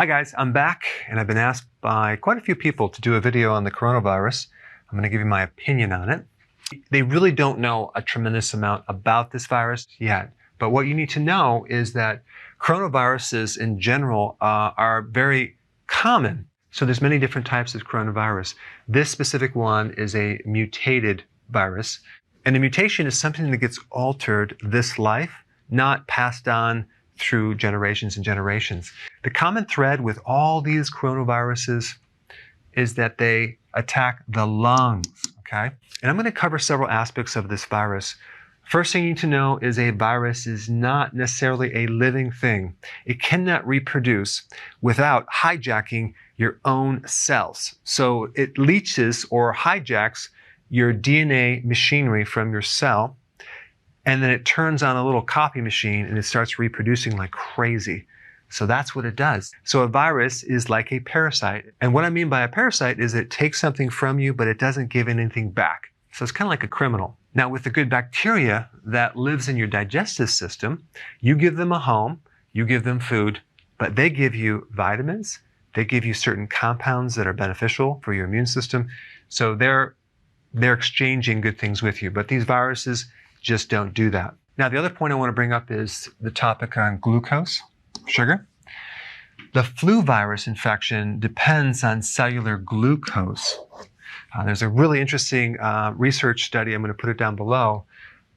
Hi guys, I'm back and I've been asked by quite a few people to do a video on the coronavirus. I'm going to give you my opinion on it. They really don't know a tremendous amount about this virus yet, but what you need to know is that coronaviruses in general are very common. So there's many different types of coronavirus. This specific one is a mutated virus, and the mutation is something that gets altered this life, not passed on through generations and generations. The common thread with all these coronaviruses is that they attack the lungs, okay? And I'm going to cover several aspects of this virus. First thing you need to know is a virus is not necessarily a living thing. It cannot reproduce without hijacking your own cells. So it leaches or hijacks your DNA machinery from your cell, and then it turns on a little copy machine and it starts reproducing like crazy. So that's what it does. So a virus is like a parasite. And what I mean by a parasite is it takes something from you, but it doesn't give anything back. So it's kind of like a criminal. Now with the good bacteria that lives in your digestive system, you give them a home, you give them food, but they give you vitamins, they give you certain compounds that are beneficial for your immune system. So they're exchanging good things with you, but these viruses just don't do that. Now, the other point I want to bring up is the topic on glucose, sugar. The flu virus infection depends on cellular glucose. There's a really interesting research study, I'm going to put it down below.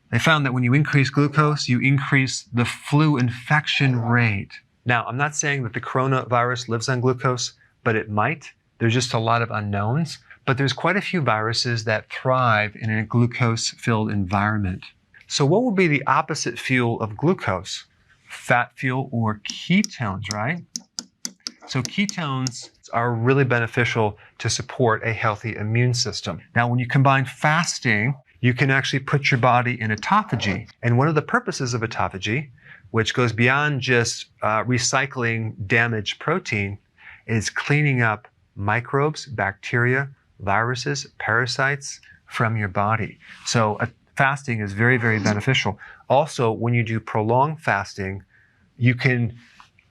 They found that when you increase glucose, you increase the flu infection rate. Now, I'm not saying that the coronavirus lives on glucose, but it might. There's just a lot of unknowns. But there's quite a few viruses that thrive in a glucose-filled environment. So what would be the opposite fuel of glucose? Fat fuel or ketones, right? So ketones are really beneficial to support a healthy immune system. Now, when you combine fasting, you can actually put your body in autophagy. And one of the purposes of autophagy, which goes beyond just recycling damaged protein, is cleaning up microbes, bacteria, viruses, parasites from your body. So fasting is very, very beneficial. Also, when you do prolonged fasting, you can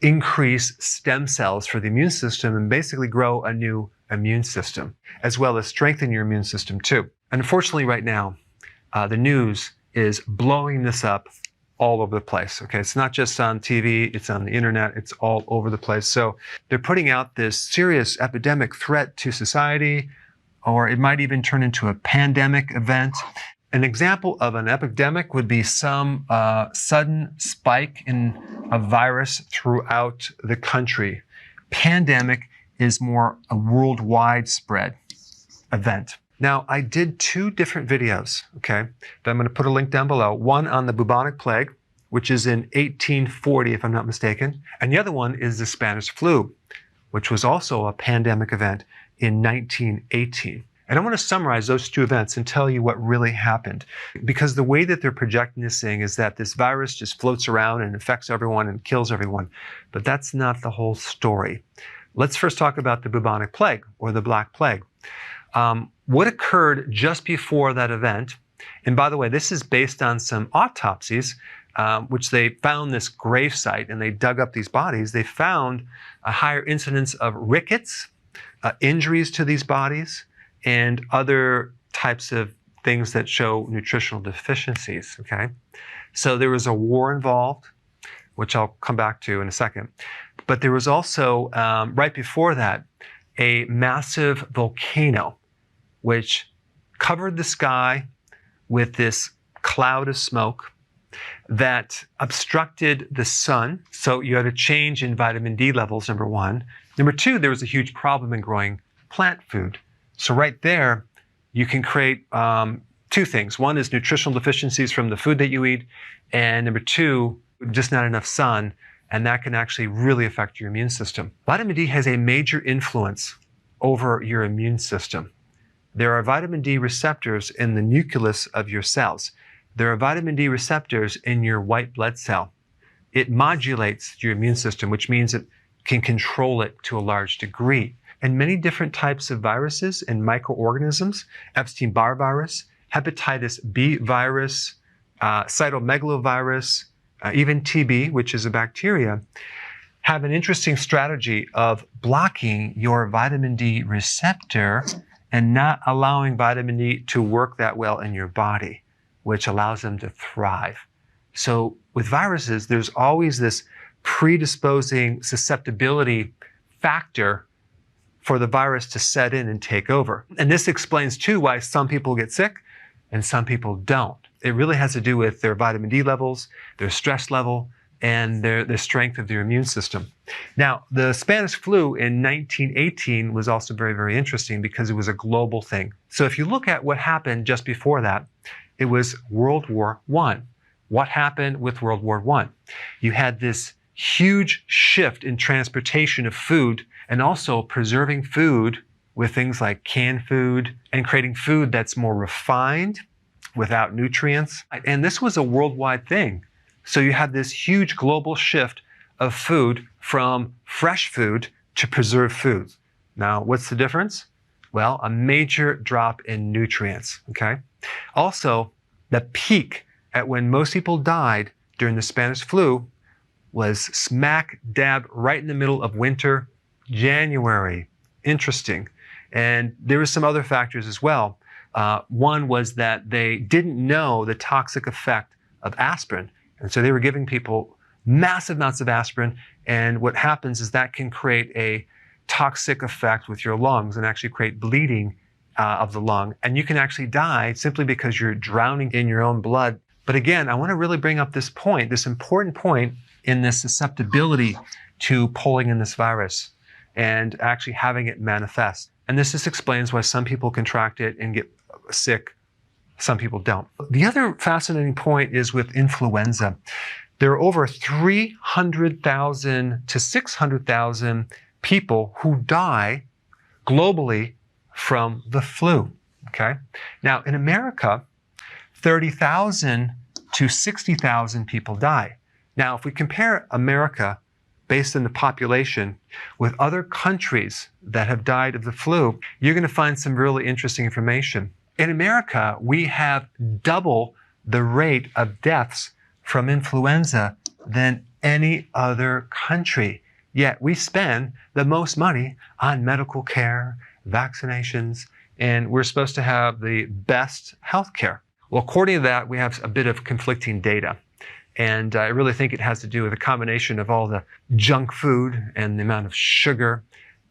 increase stem cells for the immune system and basically grow a new immune system, as well as strengthen your immune system too. Unfortunately, right now, the news is blowing this up all over the place. Okay, it's not just on TV, it's on the internet, it's all over the place. So they're putting out this serious epidemic threat to society, or it might even turn into a pandemic event. An example of an epidemic would be some sudden spike in a virus throughout the country. Pandemic is more a worldwide spread event. Now, I did two different videos, okay, that I'm going to put a link down below. One on the bubonic plague, which is in 1840, if I'm not mistaken. And the other one is the Spanish flu, which was also a pandemic event in 1918. And I want to summarize those two events and tell you what really happened. Because the way that they're projecting this thing is that this virus just floats around and infects everyone and kills everyone. But that's not the whole story. Let's first talk about the bubonic plague, or the Black Plague. What occurred just before that event, and by the way, this is based on some autopsies, which they found this grave site and they dug up these bodies. They found a higher incidence of rickets, injuries to these bodies, and other types of things that show nutritional deficiencies, okay? So there was a war involved, which I'll come back to in a second. But there was also, right before that, a massive volcano, which covered the sky with this cloud of smoke that obstructed the sun. So you had a change in vitamin D levels, number one. Number two, there was a huge problem in growing plant food. So right there, you can create two things. One is nutritional deficiencies from the food that you eat. And number two, just not enough sun. And that can actually really affect your immune system. Vitamin D has a major influence over your immune system. There are vitamin D receptors in the nucleus of your cells. There are vitamin D receptors in your white blood cell. It modulates your immune system, which means it can control it to a large degree. And many different types of viruses and microorganisms, Epstein-Barr virus, hepatitis B virus, cytomegalovirus, even TB, which is a bacteria, have an interesting strategy of blocking your vitamin D receptor and not allowing vitamin D to work that well in your body, which allows them to thrive. So with viruses, there's always this predisposing susceptibility factor for the virus to set in and take over. And this explains too why some people get sick and some people don't. It really has to do with their vitamin D levels, their stress level, and the strength of their immune system. Now, the Spanish flu in 1918 was also very, very interesting because it was a global thing. So if you look at what happened just before that, it was World War I. What happened with World War I? You had this huge shift in transportation of food and also preserving food with things like canned food and creating food that's more refined without nutrients. And this was a worldwide thing. So you have this huge global shift of food from fresh food to preserved foods. Now, what's the difference? Well, a major drop in nutrients, okay? Also, the peak at when most people died during the Spanish flu was smack dab right in the middle of winter, January. Interesting. And there were some other factors as well. One was that they didn't know the toxic effect of aspirin. And so they were giving people massive amounts of aspirin. And what happens is that can create a toxic effect with your lungs and actually create bleeding of the lung. And you can actually die simply because you're drowning in your own blood. But again, I want to really bring up this point, this important point in this susceptibility to pulling in this virus and actually having it manifest. And this just explains why some people contract it and get sick, some people don't. The other fascinating point is with influenza. There are over 300,000 to 600,000 people who die globally from the flu, okay? Now, in America, 30,000 to 60,000 people die. Now, if we compare America based on the population with other countries that have died of the flu, you're going to find some really interesting information. In America, we have double the rate of deaths from influenza than any other country. Yet we spend the most money on medical care, vaccinations, and we're supposed to have the best health care. Well, according to that, we have a bit of conflicting data. And I really think it has to do with a combination of all the junk food and the amount of sugar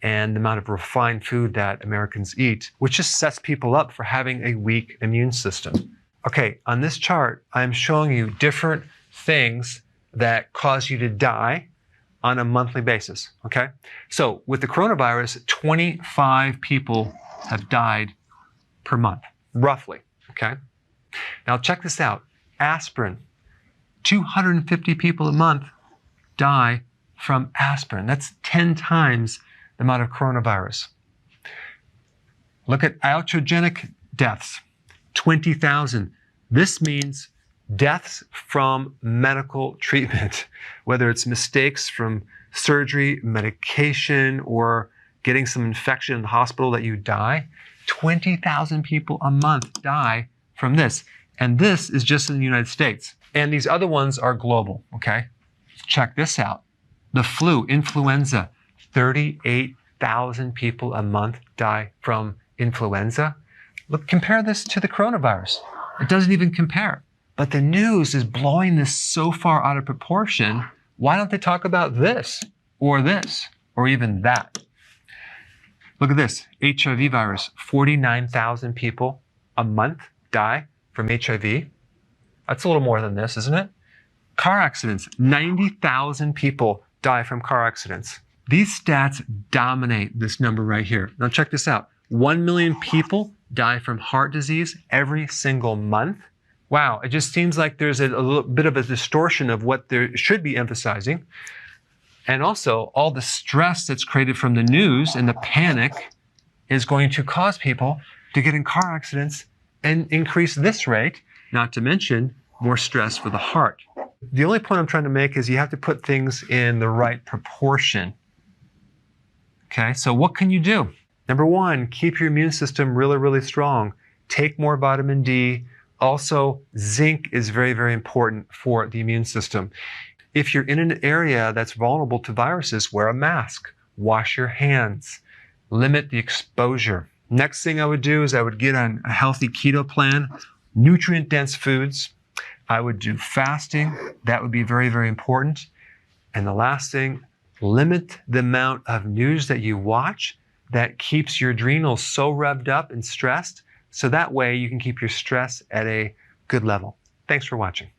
and the amount of refined food that Americans eat, which just sets people up for having a weak immune system. Okay, on this chart, I'm showing you different things that cause you to die on a monthly basis, okay? So with the coronavirus, 25 people have died per month, roughly, okay? Now check this out. Aspirin, 250 people a month die from aspirin. That's 10 times the amount of coronavirus. Look at iatrogenic deaths, 20,000. This means deaths from medical treatment, whether it's mistakes from surgery, medication, or getting some infection in the hospital that you die. 20,000 people a month die from this. And this is just in the United States. And these other ones are global, okay? Check this out. The flu, influenza, 38,000 people a month die from influenza. Look, compare this to the coronavirus. It doesn't even compare. But the news is blowing this so far out of proportion. Why don't they talk about this, or even that? Look at this, HIV virus, 49,000 people a month die from HIV. That's a little more than this, isn't it? Car accidents, 90,000 people die from car accidents. These stats dominate this number right here. Now check this out. 1 million people die from heart disease every single month. Wow, it just seems like there's a little bit of a distortion of what there should be emphasizing. And also, all the stress that's created from the news and the panic is going to cause people to get in car accidents and increase this rate, not to mention more stress for the heart. The only point I'm trying to make is you have to put things in the right proportion. Okay, so what can you do? Number one, keep your immune system really, really strong. Take more vitamin D. Also, zinc is very, very important for the immune system. If you're in an area that's vulnerable to viruses, wear a mask, wash your hands, limit the exposure. Next thing I would do is I would get on a healthy keto plan, nutrient-dense foods. I would do fasting. That would be very, very important. And the last thing, limit the amount of news that you watch that keeps your adrenals so revved up and stressed, so that way you can keep your stress at a good level. Thanks for watching.